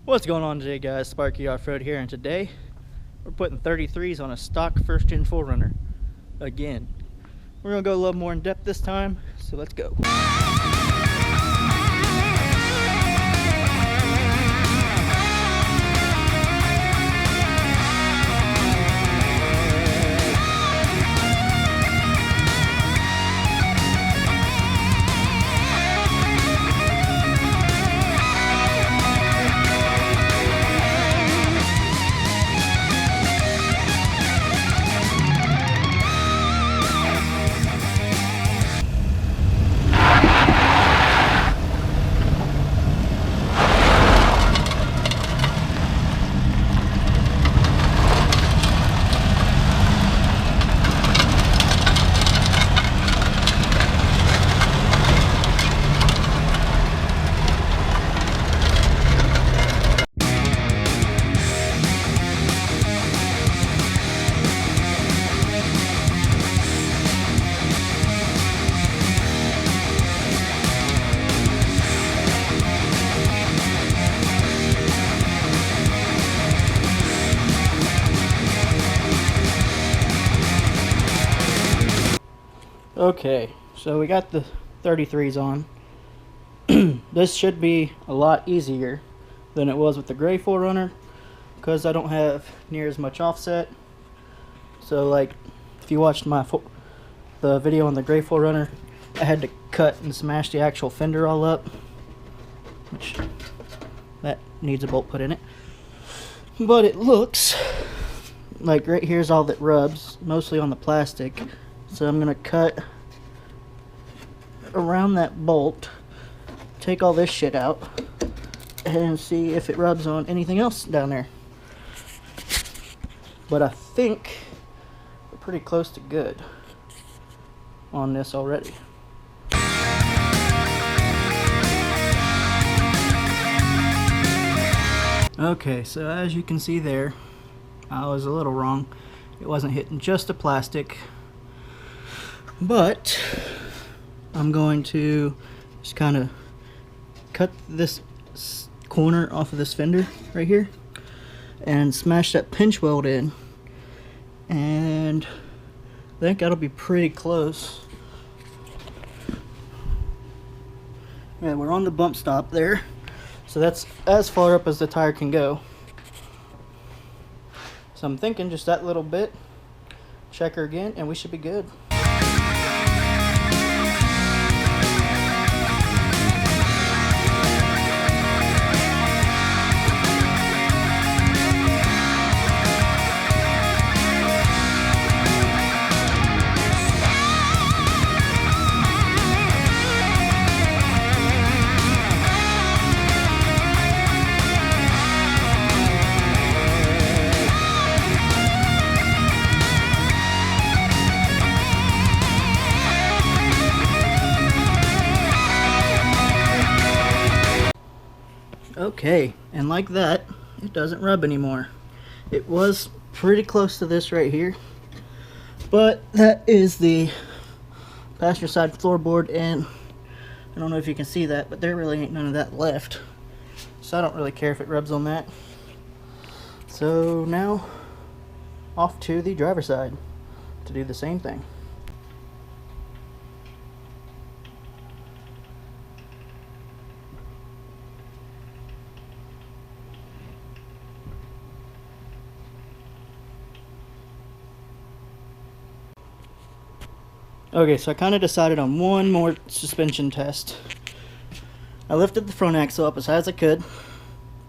What's going on today, guys? Sparky Off-Road here, and today we're putting 33s on a stock first-gen 4runner again. We're gonna go a little more in depth this time, so let's go. Okay, so we got the 33s on. This should be a lot easier than it was with the gray 4runner because I don't have near as much offset. So like if you watched the video on the gray 4runner, I had to cut and smash the actual fender all up, which that needs a bolt put in it. But it looks like right here's all that rubs, mostly on the plastic. So I'm going to cut around that bolt, take all this shit out, and see if it rubs on anything else down there. But I think we're pretty close to good on this already. Okay, so as you can see there, I was a little wrong. It wasn't hitting just the plastic. But I'm going to just kind of cut this corner off of this fender right here and smash that pinch weld in, and I think that'll be pretty close. Yeah, we're on the bump stop there, so that's as far up as the tire can go. So I'm thinking just that little bit, check her again, and we should be good. Okay, and like that, it doesn't rub anymore. It was pretty close to this right here, but that is the passenger side floorboard, and I don't know if you can see that, but there really ain't none of that left. So I don't really care if it rubs on that. So now, off to the driver's side to do the same thing. Okay, so I kind of decided on one more suspension test. I lifted the front axle up as high as I could,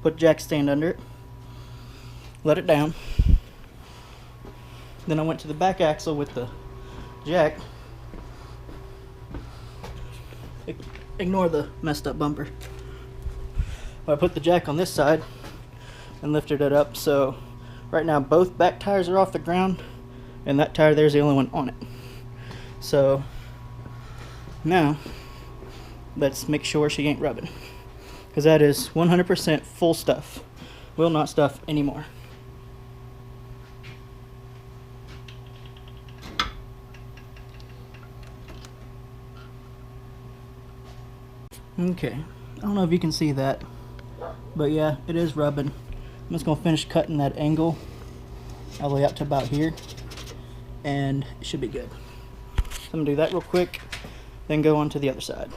put a jack stand under it, let it down. Then I went to the back axle with the jack. Ignore the messed up bumper. I put the jack on this side and lifted it up, so right now both back tires are off the ground, and that tire there's the only one on it. So now let's make sure she ain't rubbing, because that is 100% full stuff. Will not stuff anymore. Okay, I don't know if you can see that, But yeah, it is rubbing. I'm just gonna finish cutting that angle all the way up to about here, and it should be good. So I'm gonna do that real quick, then go on to the other side.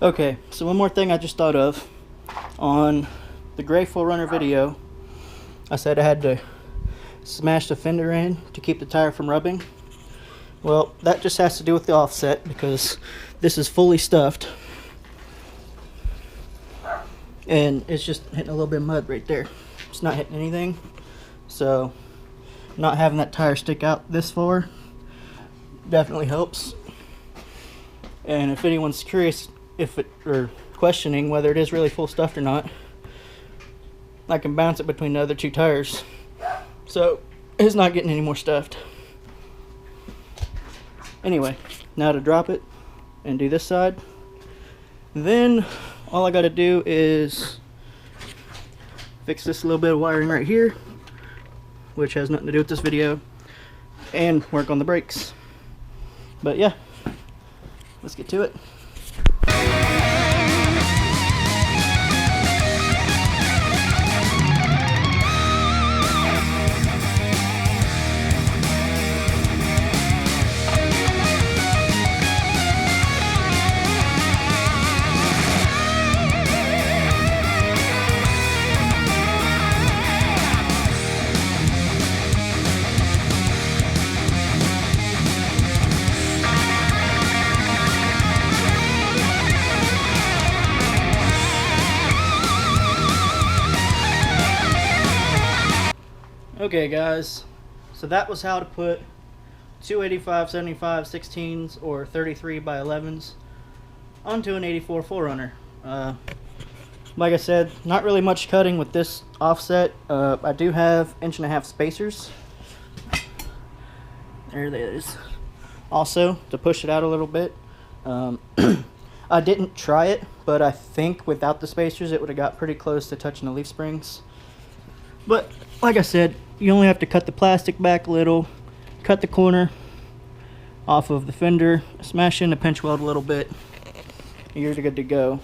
Okay, so one more thing I just thought of. On the gray 4runner video, I said I had to smash the fender in to keep the tire from rubbing. Well, that just has to do with the offset, because this is fully stuffed and it's just hitting a little bit of mud right there. It's not hitting anything, so not having that tire stick out this far definitely helps. And if anyone's curious or questioning whether it is really full stuffed or not, I can bounce it between the other two tires, so it's not getting any more stuffed. Anyway, now to drop it and do this side. Then all I got to do is fix this little bit of wiring right here, which has nothing to do with this video, and work on the brakes. But yeah, let's get to it. Okay guys, so that was how to put 285, 75, 16s or 33 by 11s onto an 84 4runner. Like I said, not really much cutting with this offset. I do have 1.5 inch spacers. There it is. Also, to push it out a little bit. I didn't try it, but I think without the spacers it would have got pretty close to touching the leaf springs. But like I said, you only have to cut the plastic back a little, cut the corner off of the fender, smash in the pinch weld a little bit, and you're good to go.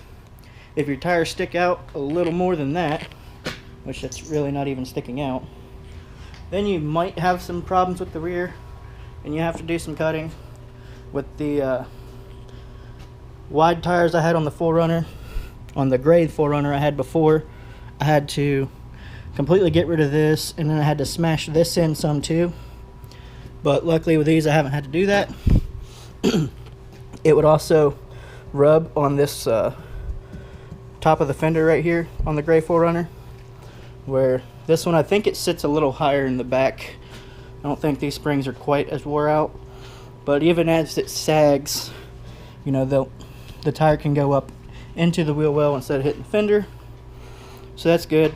If your tires stick out a little more than that, which it's really not even sticking out, then you might have some problems with the rear and you have to do some cutting. With the wide tires I had on the 4runner, on the gray 4runner I had before, I had to completely get rid of this, and then I had to smash this in some too. But luckily with these I haven't had to do that. It would also rub on this top of the fender right here on the gray 4runner, where this one I think it sits a little higher in the back. I don't think these springs are quite as wore out, but even as it sags, you know, the tire can go up into the wheel well instead of hitting the fender, so that's good.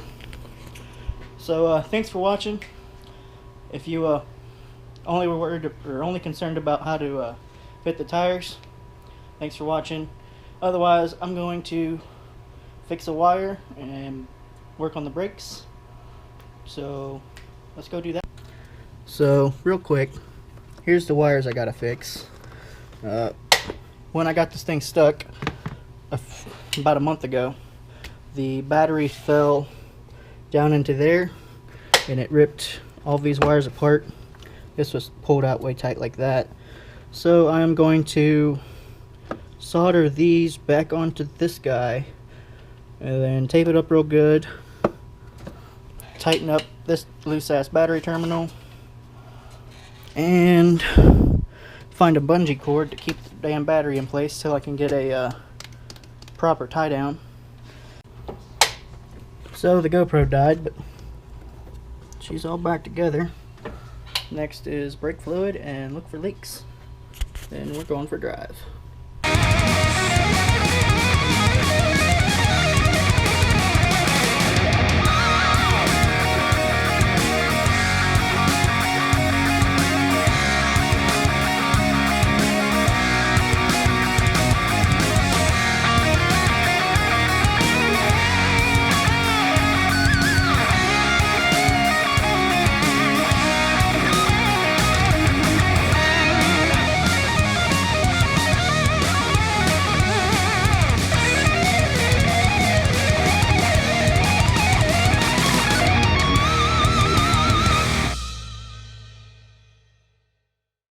So thanks for watching. If you only were worried or only concerned about how to fit the tires, thanks for watching. Otherwise, I'm going to fix a wire and work on the brakes. So let's go do that. So real quick, here's the wires I gotta fix. When I got this thing stuck about a month ago, the battery fell down into there and it ripped all these wires apart. This was pulled out way tight like that. So I'm going to solder these back onto this guy and then tape it up real good, tighten up this loose ass battery terminal, and find a bungee cord to keep the damn battery in place till I can get a proper tie down. So the GoPro died, but she's all back together. Next is brake fluid and look for leaks. Then we're going for drive.